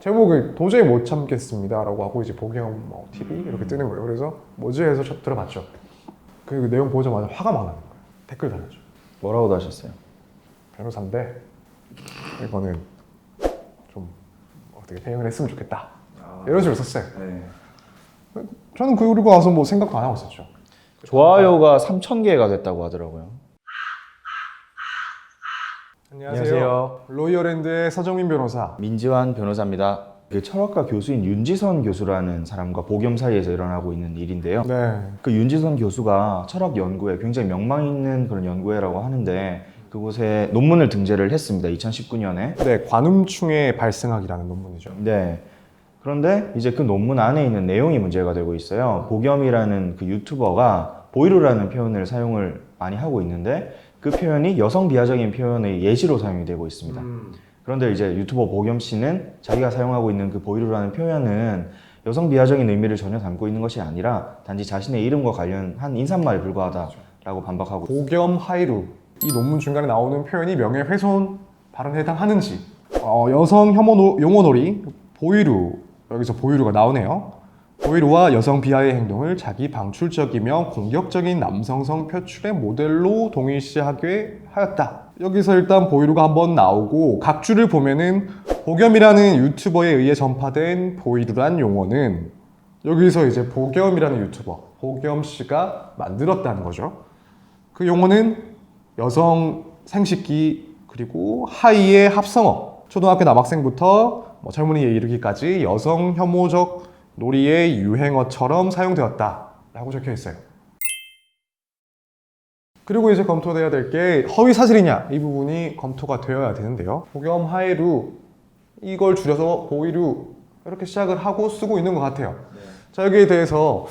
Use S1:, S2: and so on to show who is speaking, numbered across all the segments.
S1: 제목을 도저히 못 참겠습니다라고 하고 이제 보경 뭐 TV 이렇게 뜨는 거예요. 그래서 뭐지 해서 들어봤죠. 그 내용 보자마자 화가 막 나는 거예요. 댓글 달렸죠.
S2: 뭐라고 하셨어요?
S1: 변호사인데 이거는 좀 어떻게 대응을 했으면 좋겠다. 이런 식으로 썼어요.
S2: 네.
S1: 저는 그리고 와서 뭐 생각도 안 하고 있었죠.
S2: 좋아요가 3,000개가 됐다고 하더라고요.
S1: 안녕하세요. 로이어랜드의 서정민 변호사.
S2: 민지환 변호사입니다. 그 철학과 교수인 윤지선 교수라는 사람과 보겸 사이에서 일어나고 있는 일인데요.
S1: 네.
S2: 그 윤지선 교수가 철학 연구회, 굉장히 명망 있는 그런 연구회라고 하는데 그곳에 논문을 등재를 했습니다. 2019년에.
S1: 네, 관음충의 발생학이라는 논문이죠.
S2: 네. 그런데 이제 그 논문 안에 있는 내용이 문제가 되고 있어요. 보겸이라는 그 유튜버가 보이루라는 표현을 사용을 많이 하고 있는데 그 표현이 여성 비하적인 표현의 예시로 사용이 되고 있습니다. 그런데 이제 유튜버 보겸 씨는 자기가 사용하고 있는 그 보이루라는 표현은 여성 비하적인 의미를 전혀 담고 있는 것이 아니라 단지 자신의 이름과 관련한 인사말에 불과하다라고 반박하고 있습니다.
S1: 보겸 하이루. 이 논문 중간에 나오는 표현이 명예훼손 발언에 해당하는지 여성 혐오 용어놀이 보이루, 여기서 보이루가 나오네요. 보이루와 여성 비하의 행동을 자기 방출적이며 공격적인 남성성 표출의 모델로 동일시하게 하였다. 여기서 일단 보이루가 한번 나오고 각주를 보면은 보겸이라는 유튜버에 의해 전파된 보이루란 용어는 여기서 이제 보겸이라는 유튜버 보겸 씨가 만들었다는 거죠. 그 용어는 여성 생식기 그리고 하이의 합성어, 초등학교 남학생부터 젊은이에 이르기까지 여성 혐오적 놀이의 유행어처럼 사용되었다 라고 적혀 있어요. 그리고 이제 검토돼야 될 게 허위 사실이냐, 이 부분이 검토가 되어야 되는데요. 보겸 하이루, 이걸 줄여서 보이루 이렇게 시작을 하고 쓰고 있는 것 같아요. 자, 여기에 대해서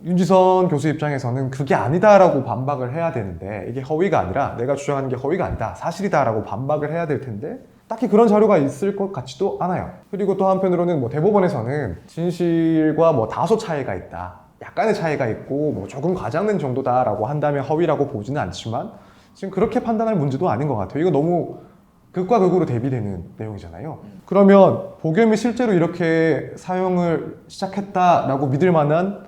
S1: 윤지선 교수 입장에서는 그게 아니다라고 반박을 해야 되는데, 이게 허위가 아니라 내가 주장하는 게 허위가 아니다, 사실이다라고 반박을 해야 될 텐데 딱히 그런 자료가 있을 것 같지도 않아요. 그리고 또 한편으로는 대법원에서는 진실과 다소 차이가 있다, 약간의 차이가 있고 조금 과장된 정도다라고 한다면 허위라고 보지는 않지만 지금 그렇게 판단할 문제도 아닌 것 같아요. 이거 너무 극과 극으로 대비되는 내용이잖아요. 그러면 보겸이 실제로 이렇게 사용을 시작했다라고 믿을 만한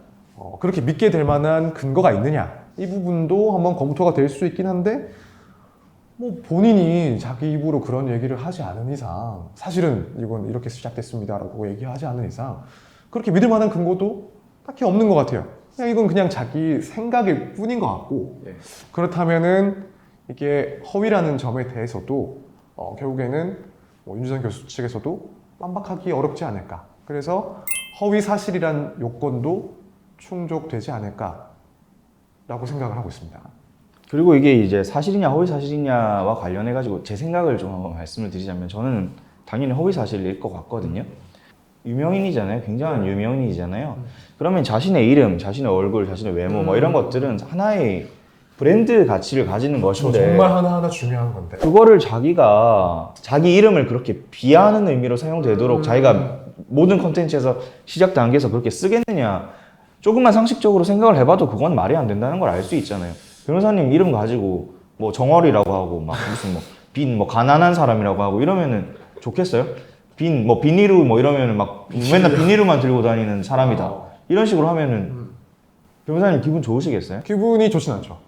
S1: 그렇게 믿게 될 만한 근거가 있느냐, 이 부분도 한번 검토가 될 수 있긴 한데 본인이 자기 입으로 그런 얘기를 하지 않은 이상, 사실은 이건 이렇게 시작됐습니다라고 얘기하지 않은 이상 그렇게 믿을 만한 근거도 딱히 없는 것 같아요. 이건 그냥 자기 생각일 뿐인 것 같고, 그렇다면은 이게 허위라는 점에 대해서도 결국에는 윤지선 교수 측에서도 깜박하기 어렵지 않을까. 그래서 허위 사실이란 요건도 충족되지 않을까라고 생각을 하고 있습니다.
S2: 그리고 이게 이제 사실이냐 허위 사실이냐와 관련해 가지고 제 생각을 좀 한번 말씀을 드리자면 저는 당연히 허위 사실일 것 같거든요. 유명인이잖아요. 굉장한 유명인이잖아요. 그러면 자신의 이름, 자신의 얼굴, 자신의 외모 이런 것들은 하나의 브랜드 가치를 가지는 것인데
S1: 정말 하나하나 중요한 건데
S2: 그거를 자기가 자기 이름을 그렇게 비하하는 의미로 사용되도록 자기가 모든 컨텐츠에서 시작 단계에서 그렇게 쓰겠느냐, 조금만 상식적으로 생각을 해봐도 그건 말이 안 된다는 걸 알 수 있잖아요. 변호사님 이름 가지고 정월이라고 하고 무슨 빈 가난한 사람이라고 하고 이러면은 좋겠어요? 비니루 이러면은 맨날 비니루만 들고 다니는 사람이다, 이런 식으로 하면은 변호사님 기분 좋으시겠어요?
S1: 기분이 좋진 않죠.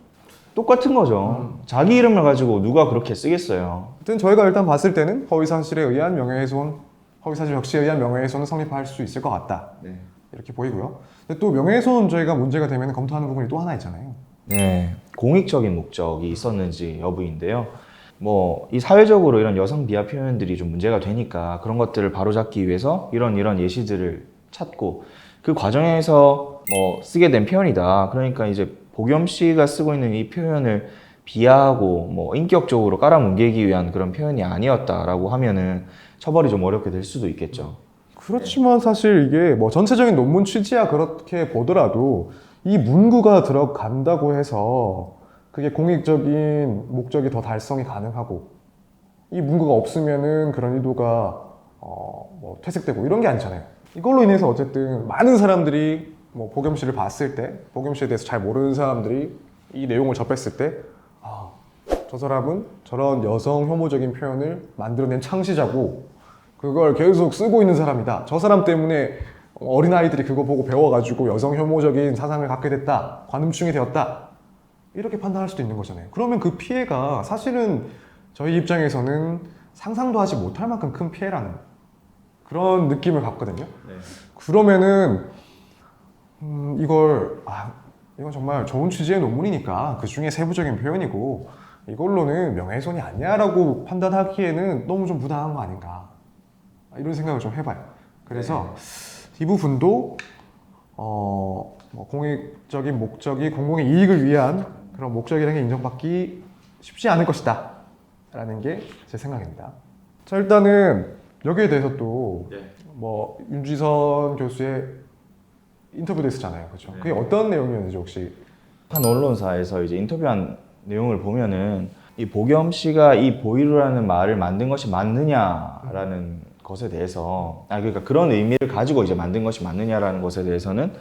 S2: 똑같은 거죠. 자기 이름을 가지고 누가 그렇게 쓰겠어요?
S1: 하여튼 저희가 일단 봤을 때는 허위사실에 의한 명예훼손, 허위사실 적시에 의한 명예훼손은 성립할 수 있을 것 같다, 이렇게 보이고요. 근데 또 명예훼손 저희가 문제가 되면 검토하는 부분이 또 하나 있잖아요.
S2: 네, 공익적인 목적이 있었는지 여부인데요. 이 사회적으로 이런 여성 비하 표현들이 좀 문제가 되니까 그런 것들을 바로잡기 위해서 이런 예시들을 찾고 그 과정에서 쓰게 된 표현이다. 그러니까 이제 보겸 씨가 쓰고 있는 이 표현을 비하하고 인격적으로 깔아뭉개기 위한 그런 표현이 아니었다라고 하면은 처벌이 좀 어렵게 될 수도 있겠죠.
S1: 그렇지만 사실 이게 전체적인 논문 취지야 그렇게 보더라도 이 문구가 들어간다고 해서 그게 공익적인 목적이 더 달성이 가능하고, 이 문구가 없으면은 그런 의도가 퇴색되고 이런 게 아니잖아요. 이걸로 인해서 어쨌든 많은 사람들이 보겸 씨를 봤을 때, 보겸 씨에 대해서 잘 모르는 사람들이 이 내용을 접했을 때 저 사람은 저런 여성 혐오적인 표현을 만들어낸 창시자고, 그걸 계속 쓰고 있는 사람이다. 저 사람 때문에 어린아이들이 그거 보고 배워가지고 여성 혐오적인 사상을 갖게 됐다. 관음충이 되었다. 이렇게 판단할 수도 있는 거잖아요. 그러면 그 피해가 사실은 저희 입장에서는 상상도 하지 못할 만큼 큰 피해라는 그런 느낌을 갖거든요.
S2: 네.
S1: 그러면은 이건 정말 좋은 취지의 논문이니까 그 중에 세부적인 표현이고 이걸로는 명예훼손이 아니야라고 판단하기에는 너무 좀 부당한 거 아닌가 이런 생각을 좀 해봐요. 그래서 이 부분도 뭐 공익적인 목적이 공공의 이익을 위한 그런 목적이라는 게 인정받기 쉽지 않을 것이다 라는 게 제 생각입니다. 자, 일단은 여기에 대해서 또 뭐 윤지선 교수의 인터뷰도 있었잖아요. 그렇죠? 그게 어떤 내용이었는지 혹시
S2: 한 언론사에서 이제 인터뷰한 내용을 보면은 이 보겸 씨가 이 보이루라는 말을 만든 것이 맞느냐라는 것에 대해서 그러니까 그런 의미를 가지고 이제 만든 것이 맞느냐라는 것에 대해서는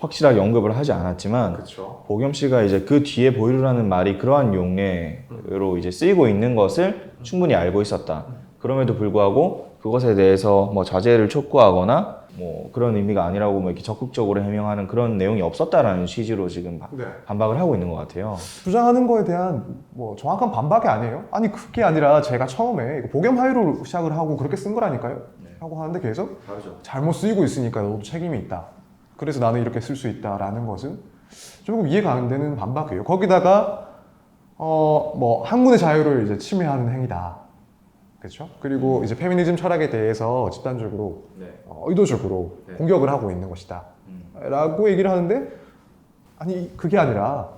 S2: 확실하게 언급을 하지 않았지만
S1: 그렇죠.
S2: 보겸 씨가 이제 그 뒤에 보이루라는 말이 그러한 용례로 이제 쓰이고 있는 것을 충분히 알고 있었다. 그럼에도 불구하고 그것에 대해서 뭐 자제를 촉구하거나 뭐 그런 의미가 아니라고 뭐 이렇게 적극적으로 해명하는 그런 내용이 없었다라는 취지로 지금 반박을 하고 있는 것 같아요.
S1: 주장하는 거에 대한 뭐 정확한 반박이 아니에요. 아니 그게 아니라 제가 처음에 이거 복염 하유로 시작을 하고 그렇게 쓴 거라니까요. 하고 하는데 계속 잘못 쓰이고 있으니까 너도 책임이 있다. 그래서 나는 이렇게 쓸 수 있다라는 것은 조금 이해가 안 되는 반박이에요. 거기다가 뭐 학문의 자유를 이제 침해하는 행위다. 그렇죠? 그리고 이제 페미니즘 철학에 대해서 집단적으로 의도적으로 공격을 하고 있는 것이다. 라고 얘기를 하는데 아니 그게 아니라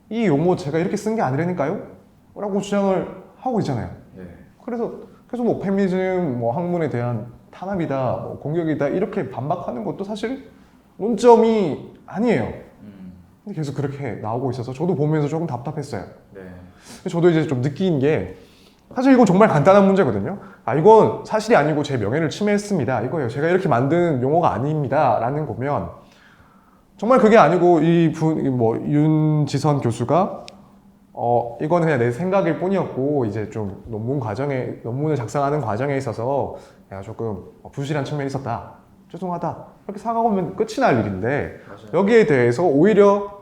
S1: 이 용어 제가 이렇게 쓴 게 아니라니까요? 라고 주장을 하고 있잖아요. 그래서 계속 뭐 페미니즘 뭐 학문에 대한 탄압이다, 뭐 공격이다 이렇게 반박하는 것도 사실 논점이 아니에요. 근데 계속 그렇게 나오고 있어서 저도 보면서 조금 답답했어요. 저도 이제 좀 느낀 게 사실 이건 정말 간단한 문제거든요. 이건 사실이 아니고 제 명예를 침해했습니다. 이거예요. 제가 이렇게 만든 용어가 아닙니다. 라는 거면 정말 그게 아니고 뭐 윤지선 교수가 이거는 그냥 내 생각일 뿐이었고 이제 좀 논문을 작성하는 과정에 있어서 내가 조금 부실한 측면이 있었다. 죄송하다. 이렇게 사과하면 끝이 날 일인데 여기에 대해서 오히려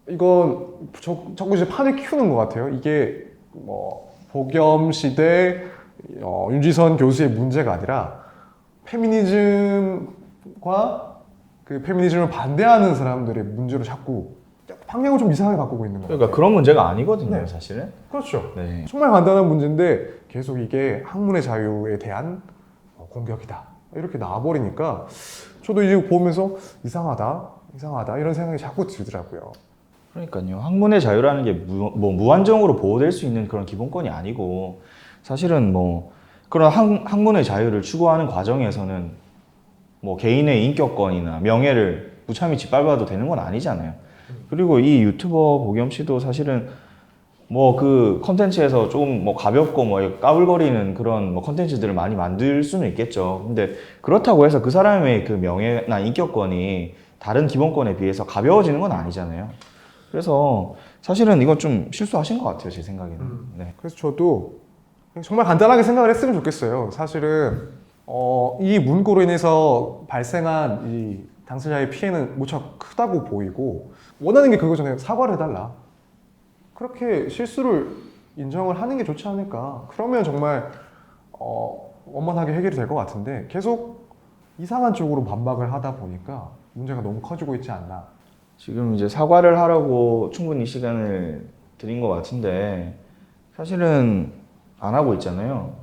S1: 이건 자꾸 이제 판을 키우는 것 같아요. 이게 뭐 보겸 시대 윤지선 교수의 문제가 아니라 페미니즘과 그 페미니즘을 반대하는 사람들의 문제로 자꾸 방향을 좀 이상하게 바꾸고 있는 거예요.
S2: 그러니까 그런 문제가 아니거든요, 사실은.
S1: 그렇죠.
S2: 네.
S1: 정말 간단한 문제인데 계속 이게 학문의 자유에 대한 공격이다. 이렇게 나와버리니까 저도 이제 보면서 이상하다 이런 생각이 자꾸 들더라고요.
S2: 그러니까요. 학문의 자유라는 게 무한정으로 보호될 수 있는 그런 기본권이 아니고 사실은 뭐 그런 학문의 자유를 추구하는 과정에서는 뭐 개인의 인격권이나 명예를 무참히 짓밟아도 되는 건 아니잖아요. 그리고 이 유튜버 보겸 씨도 사실은 뭐 그 컨텐츠에서 조금 뭐 가볍고 뭐 까불거리는 그런 뭐 컨텐츠들을 많이 만들 수는 있겠죠. 근데 그렇다고 해서 그 사람의 그 명예나 인격권이 다른 기본권에 비해서 가벼워지는 건 아니잖아요. 그래서 사실은 이건 좀 실수하신 것 같아요, 제 생각에는. 네.
S1: 그래서 저도 정말 간단하게 생각을 했으면 좋겠어요. 사실은 이 문구로 인해서 발생한 이 당사자의 피해는 무척 크다고 보이고 원하는 게 그거잖아요. 사과를 해달라. 그렇게 실수를 인정을 하는 게 좋지 않을까. 그러면 정말 원만하게 해결이 될 것 같은데 계속 이상한 쪽으로 반박을 하다 보니까 문제가 너무 커지고 있지 않나.
S2: 지금 이제 사과를 하라고 충분히 시간을 드린 것 같은데 사실은 안 하고 있잖아요.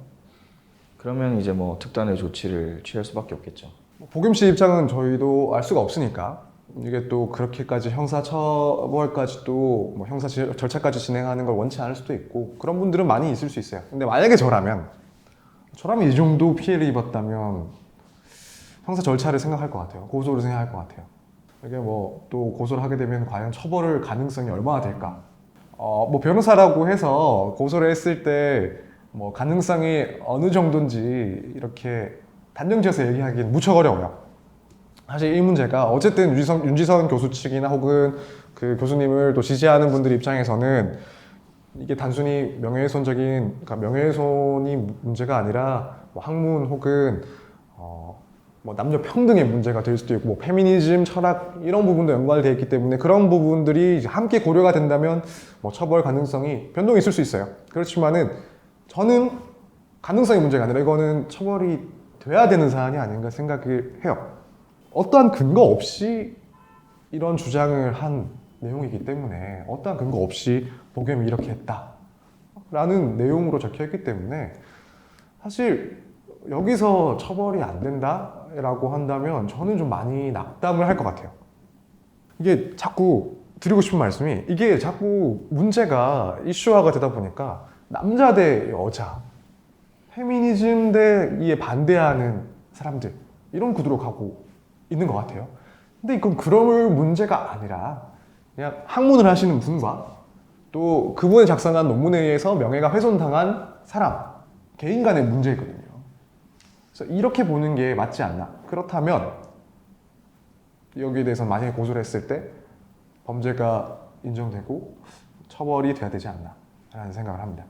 S2: 그러면 이제 뭐 특단의 조치를 취할 수밖에 없겠죠.
S1: 보겸 씨 입장은 저희도 알 수가 없으니까 이게 또 그렇게까지 형사처벌까지도 뭐 형사 절차까지 진행하는 걸 원치 않을 수도 있고 그런 분들은 많이 있을 수 있어요. 근데 만약에 저라면 이 정도 피해를 입었다면 형사 절차를 생각할 것 같아요. 고소를 생각할 것 같아요. 이게 뭐 또 고소를 하게 되면 과연 처벌을 가능성이 얼마나 될까? 뭐 변호사라고 해서 고소를 했을 때 뭐 가능성이 어느 정도인지 이렇게 단정지어서 얘기하기는 무척 어려워요. 사실 이 문제가 어쨌든 윤지선 교수 측이나 혹은 그 교수님을 또 지지하는 분들 입장에서는 이게 단순히 그러니까 명예훼손이 문제가 아니라 뭐 학문 혹은 뭐 남녀 평등의 문제가 될 수도 있고 뭐 페미니즘, 철학 이런 부분도 연관되어 있기 때문에 그런 부분들이 이제 함께 고려가 된다면 뭐 처벌 가능성이 변동이 있을 수 있어요. 그렇지만은 저는 가능성의 문제가 아니라 이거는 처벌이 돼야 되는 사안이 아닌가 생각을 해요. 어떠한 근거 없이 이런 주장을 한 내용이기 때문에 어떠한 근거 없이 복염이 이렇게 했다 라는 내용으로 적혀있기 때문에 사실 여기서 처벌이 안 된다라고 한다면 저는 좀 많이 낙담을 할 것 같아요. 이게 자꾸 드리고 싶은 말씀이 이게 자꾸 문제가 이슈화가 되다 보니까 남자 대 여자, 페미니즘 대 이에 반대하는 사람들 이런 구도로 가고 있는 것 같아요. 근데 이건 그럴 문제가 아니라 그냥 학문을 하시는 분과 또 그분이 작성한 논문에 의해서 명예가 훼손당한 사람 개인 간의 문제거든요. 그래서 이렇게 보는 게 맞지 않나. 그렇다면 여기에 대해서 만약에 고소를 했을 때 범죄가 인정되고 처벌이 돼야 되지 않나 라는 생각을 합니다.